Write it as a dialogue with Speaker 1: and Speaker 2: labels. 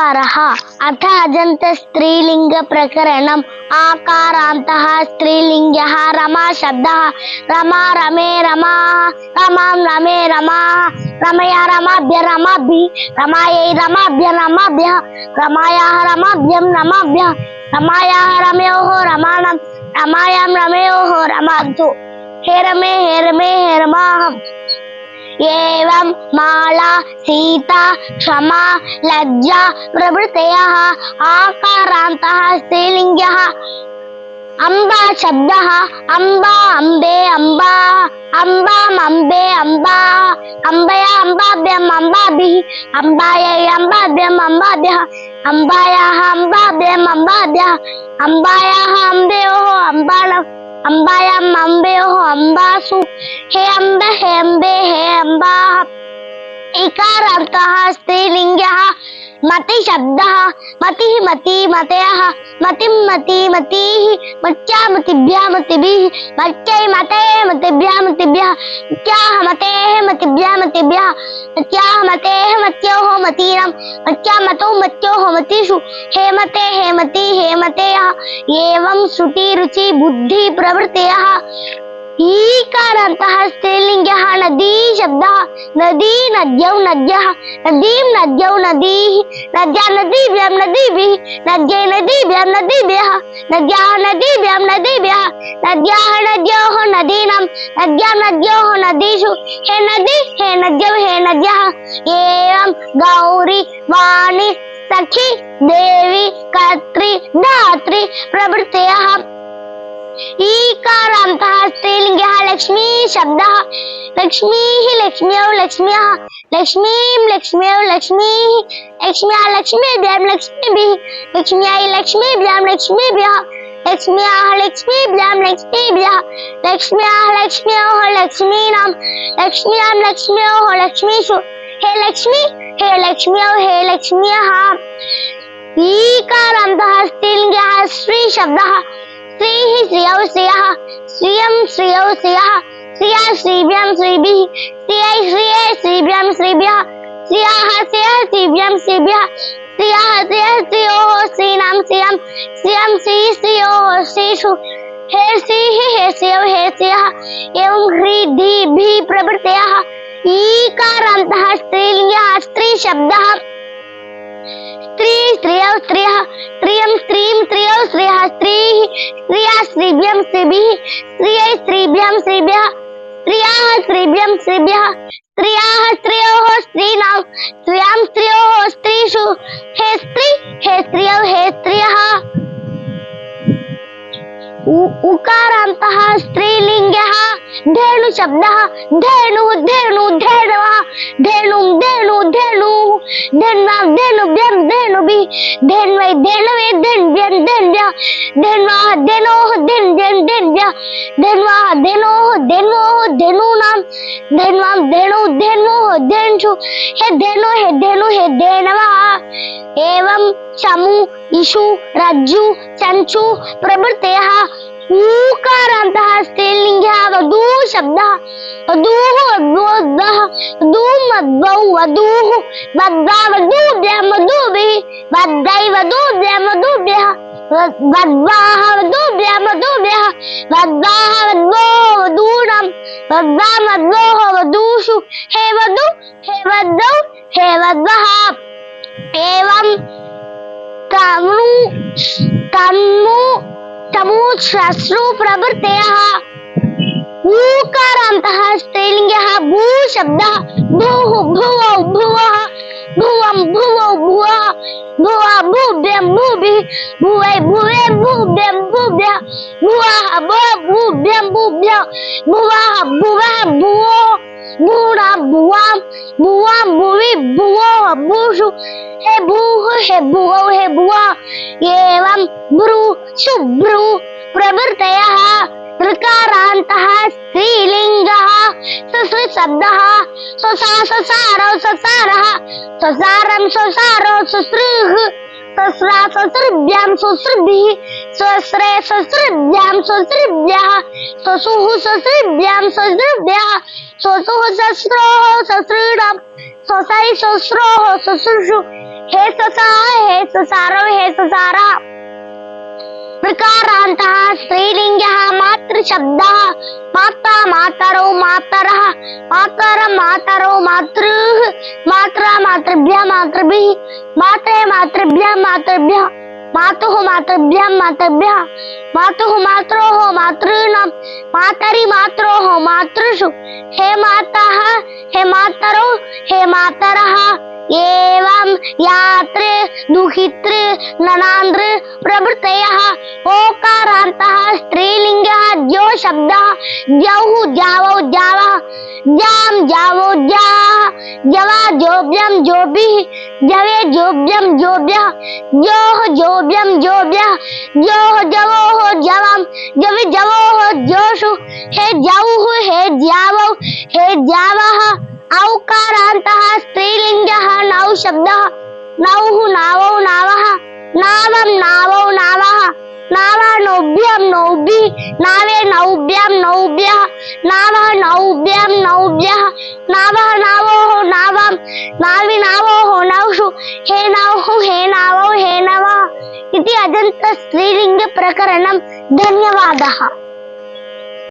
Speaker 1: आकारः अथ अजन्त स्त्रीलिंग प्रकरणम् आकारान्तः स्त्रीलिंगः रमा शब्दः रमा रमे रमाः रमां रमे रमाः रमया रमाभ्य रमाभिः रमायै रमाभ्य रमाभ्यः रमायाः रमाभ्यं रमाभ्यः रमायाः रमयोः रमाणां रमायां रमयोः रमाभ्यो हे रमे हे रमाः। एवं माला सीता क्षमा लज्जा प्रभृतयः आकारान्तः स्त्रीलिङ्गः अम्बा शब्दः अम्बा अम्बे अम्बा अम्बाम् अम्बे अम्बा अम्बया अम्बाभ्यम् अम्बाभिः अम्बायै अम्बाभ्यम् अम्बाभ्यः अम्बायाः अम्बाभ्यम् अम्बाभ्यः अम्बायाः अम्बयोः अम्बाणम् अम्बायाम् अम्बयोः अम्बासु हे अम्बे हे अम्बाः। इकारान्तः स्त्रीलिङ्गः मति शब्दः मतिः मति मतयः मतिं मति मतिः मत्या मतिभ्यः मतिभिः मत्यै मते मतिभ्यः मतिभ्यः मत्याः मतेः मतिभ्यः मतिभ्यः मत्याः मतेः मत्योः मतीनां मत्या मतौ मत्योः मतिषु हे मतेयः। एवं श्रुति रुचि बुद्धि प्रवृत्तयः ईकारान्तः स्त्रीलिङ्गः नदी शब्दः नदी नद्यौ नद्यः नदीं नद्यौ नदीः नद्या नदीभ्यां नदीभिः नद्यै नदीभ्यां नदीभ्यः नद्याः नदीभ्यां नदीभ्यः नद्याः नद्योः नदीनां नद्या नद्योः नदीषु हे नद्यौ हे नद्यः। एवं गौरी वाणी सखी देवी कर्त्री धात्री प्रभृतयः ईकारान्तः स्त्रीलिङ्गः लक्ष्मी शब्दः लक्ष्मीः लक्ष्म्यौ लक्ष्म्यः लक्ष्मीं लक्ष्म्यौ लक्ष्मीः लक्ष्म्या लक्ष्मीभ्यां लक्ष्मीभिः लक्ष्म्यै लक्ष्मीभ्यां लक्ष्मीभ्यः लक्ष्म्याः लक्ष्मीभ्यां लक्ष्मीभ्यः लक्ष्म्याः लक्ष्म्योः लक्ष्मीनां लक्ष्म्यां लक्ष्म्योः लक्ष्मीषु हे लक्ष्म्यौ हे लक्ष्म्यः। ईकारान्तः स्त्रीलिङ्गः स्त्री शब्दः स्त्रीः श्रियौ श्रियः श्रियं श्रियौ श्रियः श्रिया श्रीभ्यां श्रीभिः श्रियै श्रिये श्रीभ्यां श्रीभ्यः श्रियाः श्रियः श्रीभ्यां श्रीभ्यः श्रियाः श्रियः श्रियोः श्रीणां श्रियं श्रियं श्री श्रियोः श्रीषु हे श्रियौ हे श्रियः। एवं ह्रीधिभिः प्रभृतयः ईकारान्तः स्त्रीलिङ्गः स्त्री शब्दः स्त्री स्त्रियौ स्त्रियः स्त्रियं स्त्रीं स्त्रियौ स्त्रियः स्त्रीः स्त्रिया स्त्रीभ्यां स्त्रीभिः स्त्रियै स्त्रीभ्यां स्त्रीभ्यः स्त्रियाः स्त्रीभ्यां स्त्रीभ्यः स्त्रियाः स्त्रियोः स्त्रीणां स्त्रियां स्त्रियोः स्त्रीषु हे स्त्रियौ हे स्त्रियः। उकारान्तः स्त्रीलिङ्गः धेनु शब्दः धेनुः धेनुः धेनवः धेनुं धेनुः धेनुः धेन्वां धेनुभ्यां धेनुभिः धेन्वै धेनवे धेन्व्यं धेन्व्यः धेन्वाः धेनोः धेन्व्यं धेन्व्यः धेन्वाः धेनोः धेन्वोः धेनूनां धेन्वां धेनौ धेन्वोः धेन्षु हे धेनवः। एवं शमु इषु रज्जु चंचु प्रभृतयः ऊकारान्तः स्त्रीलिङ्गः वधू शब्दः वधूः वधूवः वधूमद्वौ वधूः वद्वा वधूभ्यां वधूभिः वद्वै वधूभ्यां वधूभ्यः वद्वाः वधूभ्यां वधूभ्यः वद्वाः वध्वोः वधूनां वद्वा वध्वोः वधूषु हे वधौ हे वध्वः। एवं श्मश्रु प्रभृतयः ऊकारान्तः स्त्रीलिङ्गः भू शब्दः भूः भुवौ भुवः भुवं भुवौ भुवः भुवः भूभ्यं भूभिः भुवै भुवे भूभ्यं भूभ्यः भुवः भूभ्यं भूभ्यः भुवः भुवः भुवो भूणा भुवां भुवां भुवि भुवोः भूषु हे भुवौ हे भुवः। एवं भ्रू शुभ्रू प्रभृतयः ऋकारान्तः स्त्रीलिङ्गः सुसु शब्दः स्वसा स्वसारौ स्वसारः स्वसारं स्वसारो सुसृः सहस्रा सहस्रभ्यां सहस्रभिः सहस्रे सहस्रभ्यां सहस्रभ्यः सहस्रुः सहस्रभ्यां सहस्रभ्यः सहस्रुः सहस्रोः सहस्राणां सहस्रै सहस्रोः सहस्रषु हे ससारो हे ससारा प्रकारान्तः स्त्रीलिङ्गः मातृशब्दः माता मातरौ मातरः मातरं मातरौ मातृः मात्रा मातृभ्यः मातृभिः मात्रे मातृभ्यः मातृभ्यः मातुः मातृभ्यः मातृभ्यः मातुः मात्रोः मातॄणां मातरि मात्रोः मातृषु हे माताः हे मातरौ हे मातरः एवं यात्र दुहितृ ननांद्र प्रभृतयः ओकारान्तः स्त्रीलिङ्गः ज्यो शब्दः जौः जावौ जावः जां जावौ जाः जवा जोभ्यं जोभिः जवे जोभ्यं जोभ्यः जोः जोभ्यं जोभ्यः जोः जवोः जवं जवि जवोः जोषु हे जौः हे ज्यावौ हे ज्यावः औकारान्तः स्त्रीलिङ्गः नौ शब्दः नौः नावौ नावः नावं नावौ नावः नावा नौभ्यं नौभिः नावे नौभ्यं नौभ्यः नावः नौभ्यं नौभ्यः नावः नावोः नावं नावि नावोः नौषु हे नौः हे नावौ हे नवः इति अजन्त स्त्रीलिङ्ग प्रकरणं। धन्यवादः।